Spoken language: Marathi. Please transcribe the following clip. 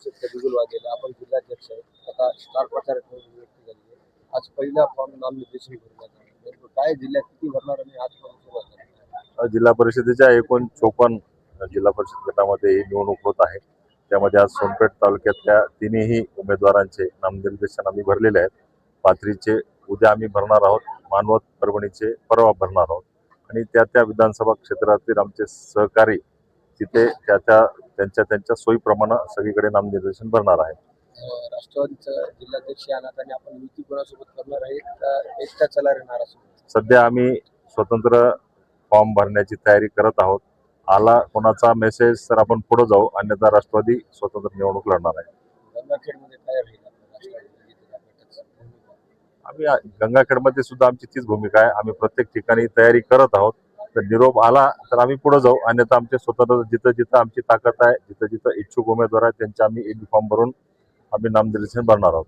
परिषदचा बिगुल वाजेल. आपण जिल्हाध्यक्ष आहे. आता स्टार प्रचारक म्हणून नियुक्ती झाली आहे. आज पहिला फॉर्म नामनिर्देशन भरण्यात आलं. नेमकं काय जिल्ह्यात किती भरणार आणि आजपासून सुरुवात झाली? जिल्हा परिषदेच्या एकूण 54 जिल्हा परिषद गटामध्ये ही निवडणूक होत आहे. त्यामध्ये आज सोनपेठ तालुक्यातल्या तिन्ही उमेदवारांचे नामनिर्देशन आम्ही भरलेले आहेत. पाथरीचे उद्या आम्ही भरणार आहोत, मानवत परभणीचे परवा भरणार आहोत आणि त्या विधानसभा क्षेत्रातील आमचे सहकारी तिथे त्यांच्या सोयीप्रमाणे सगळीकडे नामनिर्देशन भरणार आहे. राष्ट्रवादीचं जिल्हाध्यक्ष या नात्याने आपण युती कोणासोबत करणार आहे का एकटा चला रे नाराज? सध्या आम्ही स्वतंत्र फॉर्म भरण्याची तयारी करत आहोत. आला कोणाचा मेसेज तर आपण पुढे जाऊ, अन्यथा राष्ट्रवादी स्वतंत्र निवडणूक लढणार आहे. गंगाखेडमध्ये काय राहील राष्ट्रवादी? आम्ही गंगाखेडमध्ये सुद्धा आमची तीच भूमिका आहे. आम्ही प्रत्येक ठिकाणी तयारी करत आहोत. तर निरोप आला तर आम्ही पुढे जाऊ, अन्यथा आमचे स्वतंत्र जिथं आमची ताकद आहे, जिथं इच्छुक उमेदवार आहेत त्यांचे आम्ही फॉर्म भरून आम्ही नामनिर्देशन भरणार आहोत.